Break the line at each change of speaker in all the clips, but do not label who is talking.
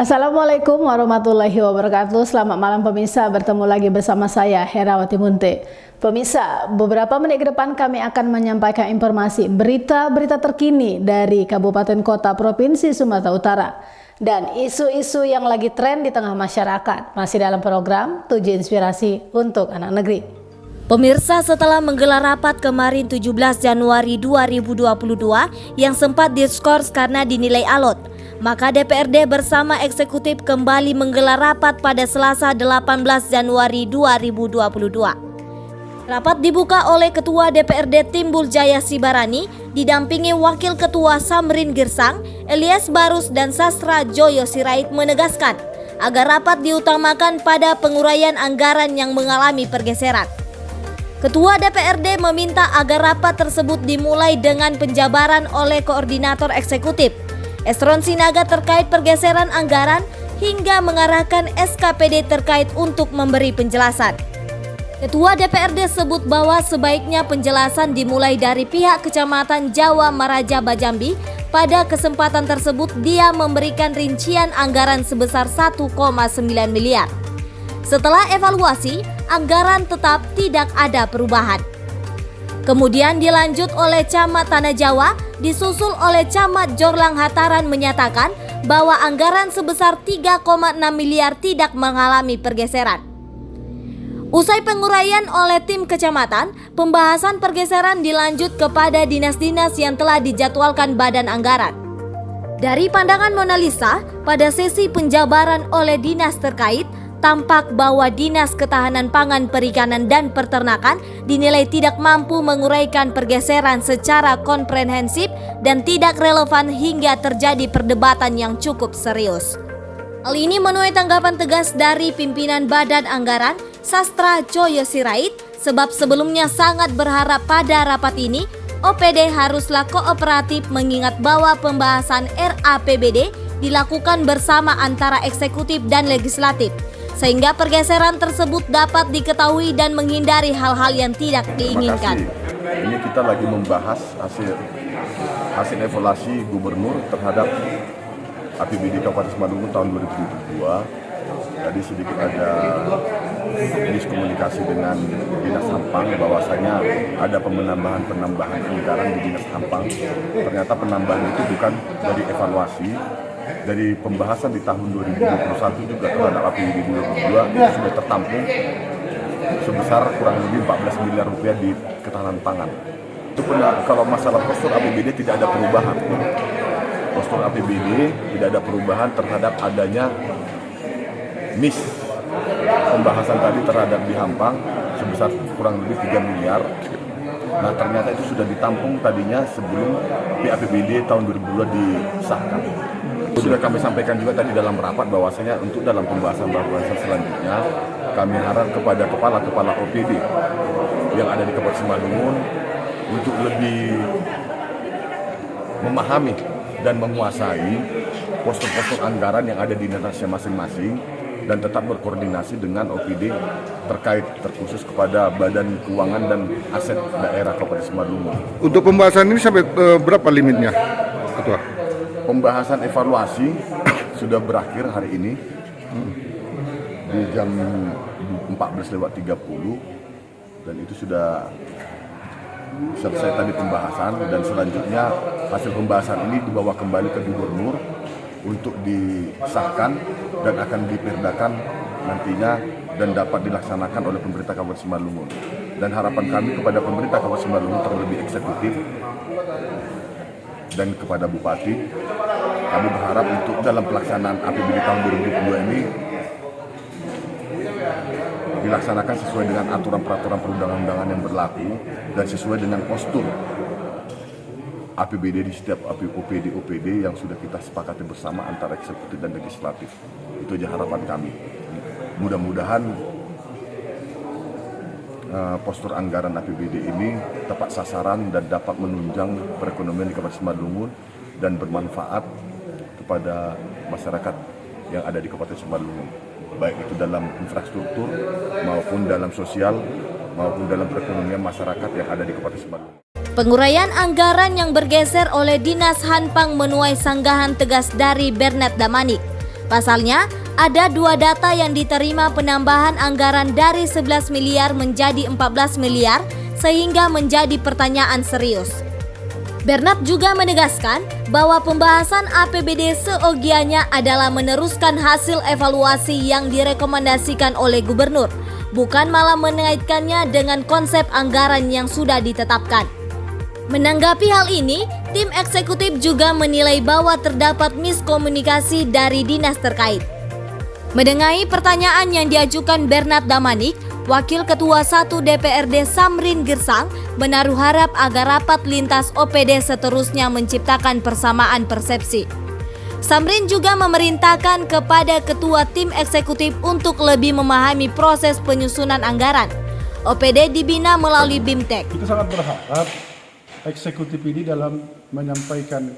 Assalamualaikum warahmatullahi wabarakatuh. Selamat malam pemirsa, bertemu lagi bersama saya Herawati Munte. Pemirsa, beberapa menit ke depan kami akan menyampaikan informasi berita-berita terkini dari Kabupaten Kota Provinsi Sumatera Utara dan isu-isu yang lagi tren di tengah masyarakat. Masih dalam program 7 Inspirasi untuk Anak Negeri.
Pemirsa, setelah menggelar rapat kemarin 17 Januari 2022 yang sempat diskors karena dinilai alot, maka DPRD bersama eksekutif kembali menggelar rapat pada Selasa 18 Januari 2022. Rapat dibuka oleh Ketua DPRD Timbul Jaya Sibarani didampingi Wakil Ketua Samrin Girsang, Elias Barus dan Sastra Joyo Sirait menegaskan agar rapat diutamakan pada penguraian anggaran yang mengalami pergeseran. Ketua DPRD meminta agar rapat tersebut dimulai dengan penjabaran oleh Koordinator Eksekutif Esron Sinaga terkait pergeseran anggaran hingga mengarahkan SKPD terkait untuk memberi penjelasan. Ketua DPRD sebut bahwa sebaiknya penjelasan dimulai dari pihak Kecamatan Jawa Maraja Bajambi. Pada kesempatan tersebut dia memberikan rincian anggaran sebesar 1,9 miliar. Setelah evaluasi, anggaran tetap tidak ada perubahan. Kemudian dilanjut oleh Camat Tanah Jawa, disusul oleh Camat Jorlang Hataran menyatakan bahwa anggaran sebesar 3,6 miliar tidak mengalami pergeseran. Usai penguraian oleh tim kecamatan, pembahasan pergeseran dilanjut kepada dinas-dinas yang telah dijadwalkan badan anggaran. Dari pandangan Mona Lisa, pada sesi penjabaran oleh dinas terkait, tampak bahwa Dinas Ketahanan Pangan, Perikanan, dan Peternakan dinilai tidak mampu menguraikan pergeseran secara komprehensif dan tidak relevan hingga terjadi perdebatan yang cukup serius. Hal ini menuai tanggapan tegas dari pimpinan Badan Anggaran, Sastra Joyo Sirait, sebab sebelumnya sangat berharap pada rapat ini OPD haruslah kooperatif mengingat bahwa pembahasan RAPBD dilakukan bersama antara eksekutif dan legislatif, sehingga pergeseran tersebut dapat diketahui dan menghindari hal-hal yang tidak diinginkan.
Ini kita lagi membahas hasil evaluasi gubernur terhadap APBD Kabupaten Simalungun tahun 2022. Tadi sedikit ada miskomunikasi dengan Dinas Hampang bahwasanya ada penambahan anggaran di Dinas Hampang. Ternyata penambahan itu bukan dari evaluasi. Dari pembahasan di tahun 2021 juga terhadap APBD 2022 itu sudah tertampung sebesar kurang lebih 14 miliar rupiah di ketahanan pangan. Itu kalau masalah postur APBD tidak ada perubahan. Postur APBD tidak ada perubahan terhadap adanya pembahasan tadi terhadap di Hampang sebesar kurang lebih 3 miliar. Nah, ternyata itu sudah ditampung tadinya sebelum APBD tahun 2022 disahkan. Sudah kami sampaikan juga tadi dalam rapat bahwasanya untuk dalam pembahasan selanjutnya kami harap kepada kepala-kepala OPD yang ada di Kabupaten Simalungun untuk lebih memahami dan menguasai postur-postur anggaran yang ada di dinasnya masing-masing dan tetap berkoordinasi dengan OPD terkhusus kepada Badan Keuangan dan Aset Daerah Kabupaten Simalungun.
Untuk pembahasan ini sampai berapa limitnya, Ketua?
Pembahasan evaluasi sudah berakhir hari ini di jam 14.30 dan itu sudah selesai tadi pembahasan, dan selanjutnya hasil pembahasan ini dibawa kembali ke gubernur untuk disahkan dan akan diperdakan nantinya dan dapat dilaksanakan oleh pemerintah Kabupaten Simalungun. Dan harapan kami kepada pemerintah Kabupaten Simalungun terlebih eksekutif dan kepada Bupati, kami berharap untuk dalam pelaksanaan APBD tahun 2022 ini dilaksanakan sesuai dengan aturan-peraturan perundang-undangan yang berlaku dan sesuai dengan postur APBD di setiap OPD yang sudah kita sepakati bersama antara eksekutif dan legislatif. Itu aja harapan kami. Mudah-mudahan postur anggaran APBD ini tepat sasaran dan dapat menunjang perekonomian di Kabupaten Simalungun dan bermanfaat kepada masyarakat yang ada di Kabupaten Simalungun, baik itu dalam infrastruktur maupun dalam sosial maupun dalam perekonomian masyarakat yang ada di Kabupaten Simalungun.
Penguraian anggaran yang bergeser oleh Dinas Hanpang menuai sanggahan tegas dari Bernard Damanik. Pasalnya, ada 2 data yang diterima penambahan anggaran dari 11 miliar menjadi 14 miliar sehingga menjadi pertanyaan serius. Bernard juga menegaskan bahwa pembahasan APBD seogianya adalah meneruskan hasil evaluasi yang direkomendasikan oleh gubernur, bukan malah mengaitkannya dengan konsep anggaran yang sudah ditetapkan. Menanggapi hal ini, tim eksekutif juga menilai bahwa terdapat miskomunikasi dari dinas terkait. Mendengai pertanyaan yang diajukan Bernard Damanik, Wakil Ketua 1 DPRD Samrin Gersang menaruh harap agar rapat lintas OPD seterusnya menciptakan persamaan persepsi. Samrin juga memerintahkan kepada Ketua Tim Eksekutif untuk lebih memahami proses penyusunan anggaran. OPD dibina melalui BIMTEK.
Kita sangat berharap eksekutif ini dalam menyampaikan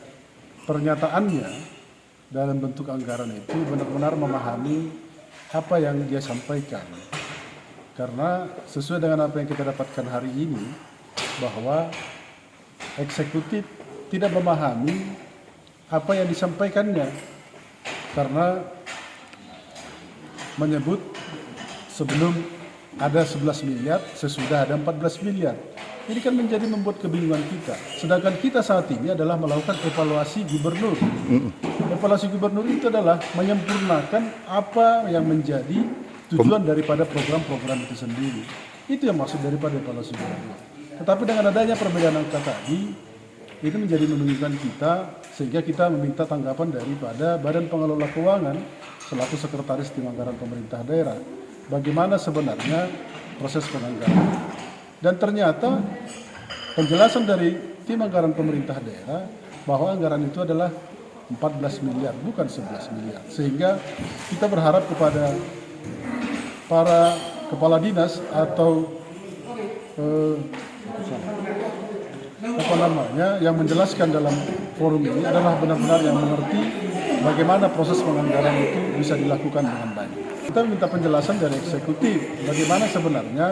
pernyataannya dalam bentuk anggaran itu benar-benar memahami apa yang dia sampaikan. Karena sesuai dengan apa yang kita dapatkan hari ini, bahwa eksekutif tidak memahami apa yang disampaikannya. Karena menyebut sebelum ada 11 miliar, sesudah ada 14 miliar. Ini kan menjadi membuat kebingungan kita. Sedangkan kita saat ini adalah melakukan evaluasi gubernur. Evaluasi gubernur itu adalah menyempurnakan apa yang menjadi tujuan daripada program-program itu sendiri. Itu yang maksud daripada evaluasi gubernur. Tetapi dengan adanya perbedaan angka tadi, itu menjadi membingungkan kita, sehingga kita meminta tanggapan daripada Badan Pengelola Keuangan selaku Sekretaris Tim Anggaran Pemerintah Daerah. Bagaimana sebenarnya proses penganggaran. Dan ternyata penjelasan dari Tim Anggaran Pemerintah Daerah bahwa anggaran itu adalah 14 miliar, bukan 11 miliar. Sehingga kita berharap kepada para kepala dinas atau yang menjelaskan dalam forum ini adalah benar-benar yang mengerti bagaimana proses penganggaran itu bisa dilakukan dengan baik. Kita minta penjelasan dari eksekutif bagaimana sebenarnya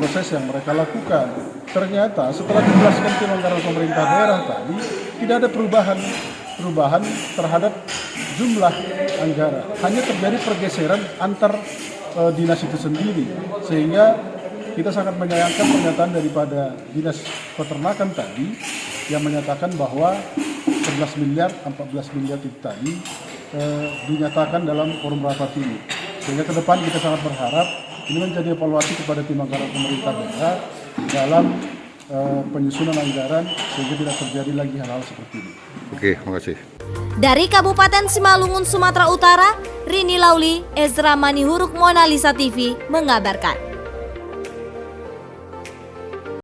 proses yang mereka lakukan. Ternyata setelah dijelaskan Tim Anggaran Pemerintah Daerah tadi, tidak ada perubahan terhadap jumlah anggaran. Hanya terjadi pergeseran antar dinas itu sendiri, sehingga kita sangat menyayangkan pernyataan daripada Dinas Peternakan tadi yang menyatakan bahwa 11 miliar, 14 miliar itu tadi dinyatakan dalam forum rapat ini. Sehingga ke depan kita sangat berharap ini menjadi evaluasi kepada Tim Anggaran Pemerintah Daerah dalam penyusunan anggaran sehingga tidak terjadi lagi hal-hal seperti ini.
Oke, makasih.
Dari Kabupaten Simalungun, Sumatera Utara, Rini Lauli, Ezra Manihuruk, Mona Lisa TV mengabarkan.